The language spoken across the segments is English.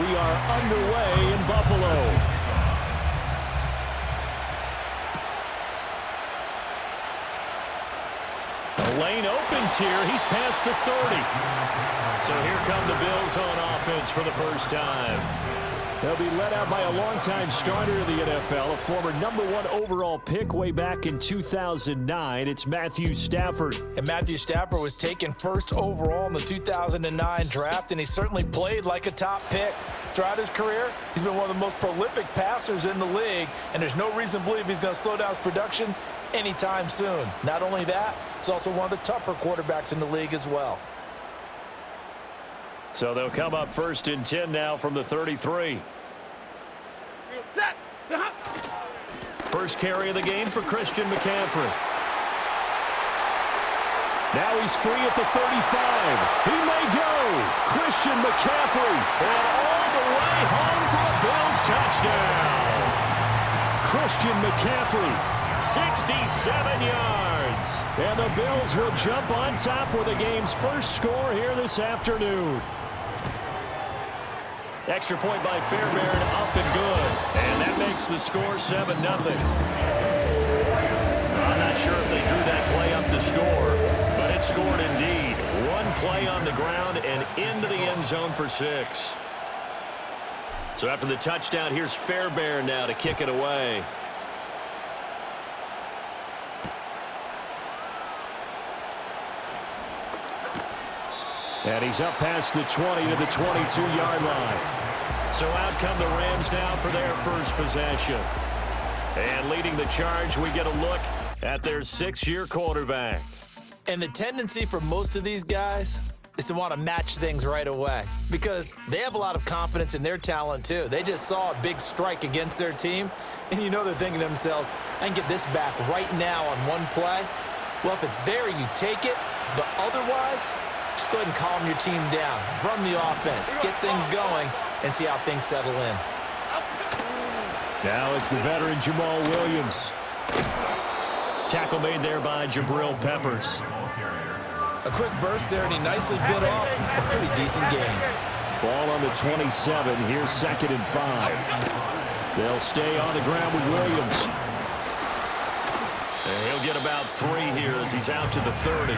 We are underway in Buffalo. The lane opens here. He's past the 30. So here come the Bills on offense for the first time. They'll be led out by a longtime starter of the NFL, a former #1 overall pick way back in 2009. It's Matthew Stafford. And Matthew Stafford was taken first overall in the 2009 draft, and he certainly played like a top pick. Throughout his career, he's been one of the most prolific passers in the league, and there's no reason to believe he's going to slow down his production anytime soon. Not only that, he's also one of the tougher quarterbacks in the league as well. So they'll come up first and 10 now from the 33. First carry of the game for Christian McCaffrey. Now he's free at the 35. He may go. Christian McCaffrey. And all the way home for a Bills touchdown. Christian McCaffrey, 67 yards. And the Bills will jump on top with the game's first score here this afternoon. Extra point by Fairbairn, up and good. And that makes the score 7-0. I'm not sure if they drew that play up to score, but it scored indeed. One play on the ground and into the end zone for 6. So after the touchdown, here's Fairbairn now to kick it away. And he's up past the 20 to the 22-yard line. So out come the Rams now for their first possession. And leading the charge, we get a look at their 6-year quarterback. And the tendency for most of these guys is to want to match things right away because they have a lot of confidence in their talent too. They just saw a big strike against their team, and you know they're thinking to themselves, I can get this back right now on one play. Well, if it's there, you take it, but otherwise, just go ahead and calm your team down. Run the offense, get things going, and see how things settle in. Now it's the veteran Jamal Williams. Tackle made there by Jabril Peppers. A quick burst there, and he nicely bit off a pretty decent gain. Ball on the 27. Here's 2nd and 5. They'll stay on the ground with Williams. And he'll get about 3 here as he's out to the 30.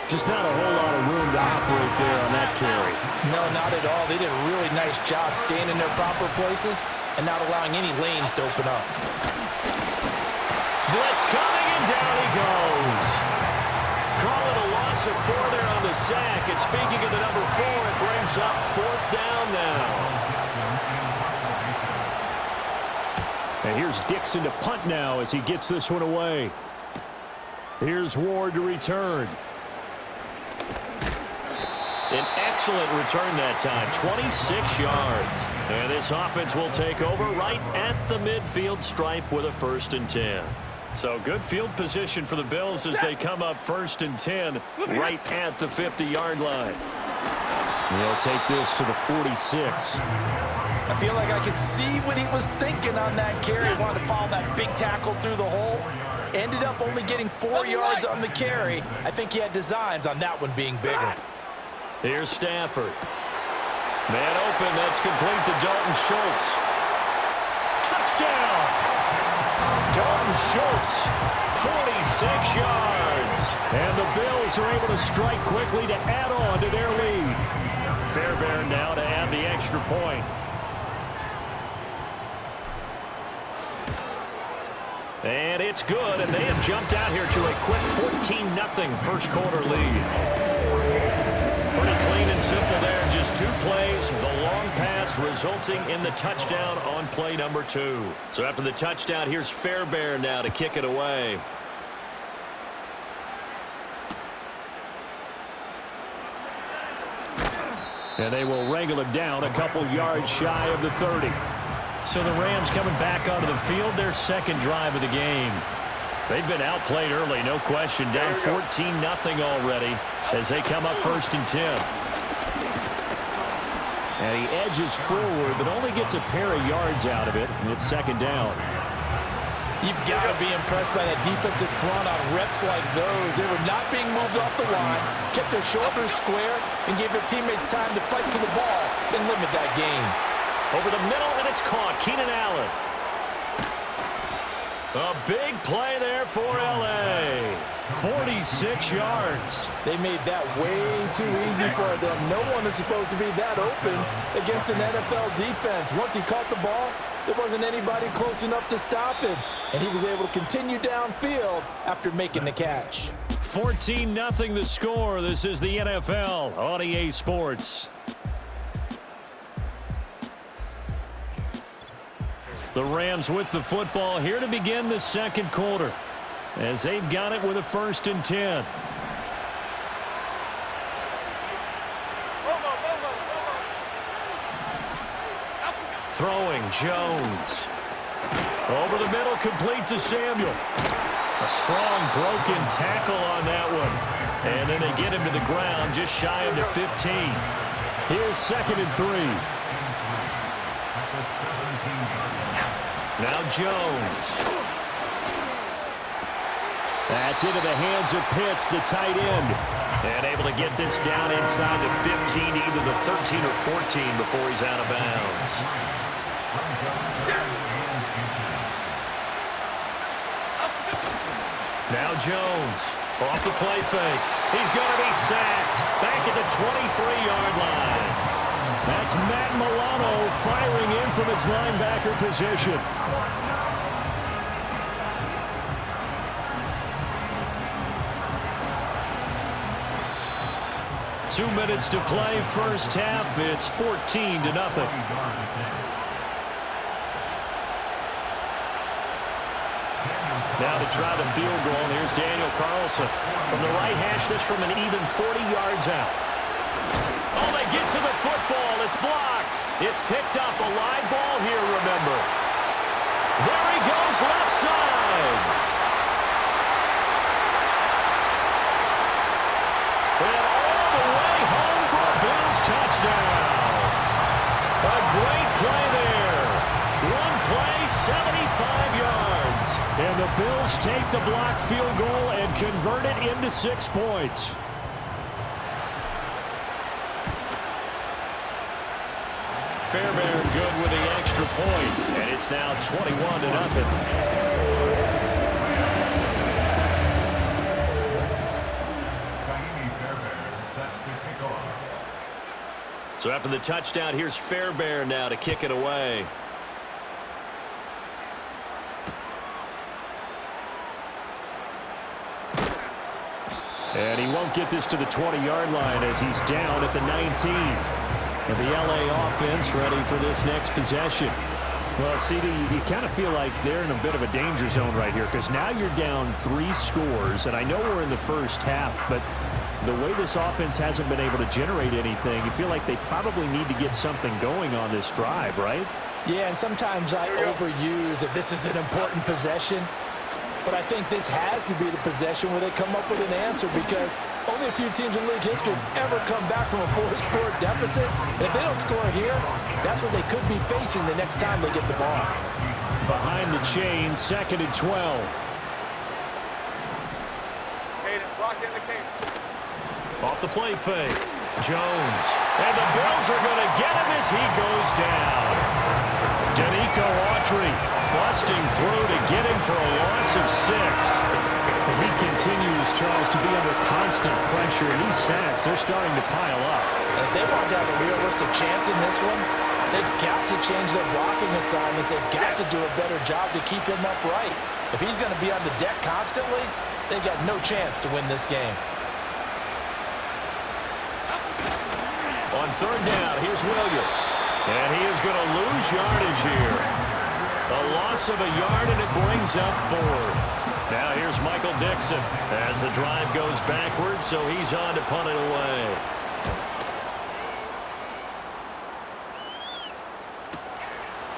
Just not a whole lot of room to operate there on that carry. No, not at all. They did a really nice job staying in their proper places and not allowing any lanes to open up. Blitz coming, and down he goes. Call it a loss of 4 there on the sack. And speaking of the number 4, it brings up 4th down now. And here's Dixon to punt now as he gets this one away. Here's Ward to return. An excellent return that time, 26 yards. And this offense will take over right at the midfield stripe with a 1st and 10. So good field position for the Bills as they come up 1st and 10 right at the 50-yard line. They'll take this to the 46. I feel like I could see what he was thinking on that carry. He wanted to follow that big tackle through the hole. Ended up only getting 4 yards on the carry. I think he had designs on that one being bigger. Here's Stafford. Man open, that's complete to Dalton Schultz. Touchdown! Dalton Schultz, 46 yards. And the Bills are able to strike quickly to add on to their lead. Fairbairn now to add the extra point. And it's good, and they have jumped out here to a quick 14-0 first quarter lead. Pretty clean and simple there in just 2 plays. The long pass resulting in the touchdown on play number 2. So after the touchdown, here's Fairbairn now to kick it away. And they will wrangle him down a couple yards shy of the 30. So the Rams coming back onto the field, their 2nd drive of the game. They've been outplayed early, no question. Down 14-0 already as they come up 1st and 10. And he edges forward, but only gets a pair of yards out of it, and it's 2nd down. You've got to be impressed by that defensive front on reps like those. They were not being moved off the line, kept their shoulders square, and gave their teammates time to fight to the ball and limit that gain. Over the middle, and it's caught. Keenan Allen. A big play there for L.A. 46 yards. They made that way too easy for them. No one is supposed to be that open against an NFL defense. Once he caught the ball, there wasn't anybody close enough to stop him, and he was able to continue downfield after making the catch. 14-0 the score. This is the NFL on EA Sports. The Rams with the football here to begin the second quarter, as they've got it with a 1st and 10. Throwing Jones. Over the middle, complete to Samuel. A strong broken tackle on that one. And then they get him to the ground just shy of the 15. Here's 2nd and 3. Now Jones. That's into the hands of Pitts, the tight end. And able to get this down inside the 15, either the 13 or 14 before he's out of bounds. Now Jones. Off the play fake. He's going to be sacked. Back at the 23-yard line. That's Matt Milano firing in from his linebacker position. Two minutes to play, first half. It's 14-0. Now to try the field goal, and here's Daniel Carlson. From the right hash, this from an even 40 yards out. Oh, they get to the football. It's blocked. It's picked up. A live ball here, remember. There he goes, left side. And all the way home for a Bills touchdown. A great play there. One play, 75 yards. And the Bills take the blocked field goal and convert it into 6 points. Fairbairn good with the extra point, and it's now 21-0. So after the touchdown, here's Fairbairn now to kick it away. And he won't get this to the 20-yard line as he's down at the 19. And the LA offense ready for this next possession. Well, CD, you kind of feel like they're in a bit of a danger zone right here because now you're down 3 scores, and I know we're in the first half, but the way this offense hasn't been able to generate anything, you feel like they probably need to get something going on this drive, right? Yeah, and sometimes I overuse if this is an important possession. But I think this has to be the possession where they come up with an answer because only a few teams in league history have ever come back from a 4-score deficit. And if they don't score here, that's what they could be facing the next time they get the ball. Behind the chain, 2nd and 12. Cadence, lock in the cadence. Off the play fake. Jones. And the Bills are going to get him as he goes down. Danico Autry busting through to get him for a loss of 6. And he continues, Charles, to be under constant pressure, and these sacks, they're starting to pile up. If they want to have a realistic chance in this one, they've got to change their blocking assignments. They've got to do a better job to keep him upright. If he's going to be on the deck constantly, they've got no chance to win this game. On 3rd down, here's Williams. And he is going to lose yardage here. A loss of a yard, and it brings up 4th. Now here's Michael Dixon as the drive goes backwards, so he's on to punt it away.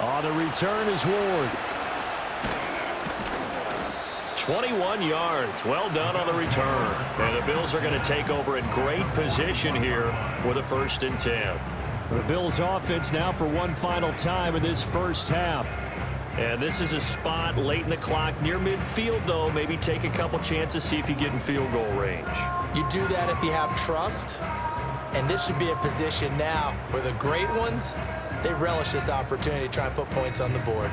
On the return is Ward. 21 yards. Well done on the return. And the Bills are going to take over in great position here with a 1st and 10. The Bills offense now for one final time in this first half. And this is a spot late in the clock near midfield, though. Maybe take a couple chances, see if you get in field goal range. You do that if you have trust And this should be a position now where the great ones, they relish this opportunity to try and put points on the board.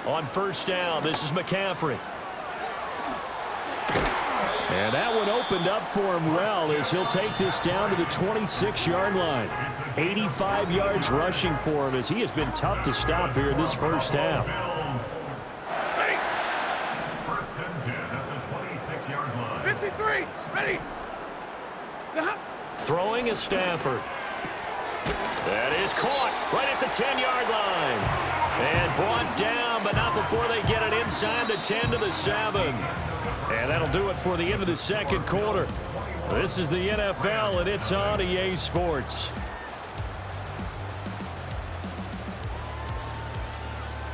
On first down, this is McCaffrey. And that one opened up for him well as he'll take this down to the 26-yard line. 85 yards rushing for him as he has been tough to stop here in this first half. Ready. First and 10 at the 26-yard line. 53. Ready. Throwing is Stafford. That is caught right at the 10-yard line. And brought down, but not before they get it inside the 10 to the 7. And that'll do it for the end of the second quarter. This is the NFL, and it's on EA Sports.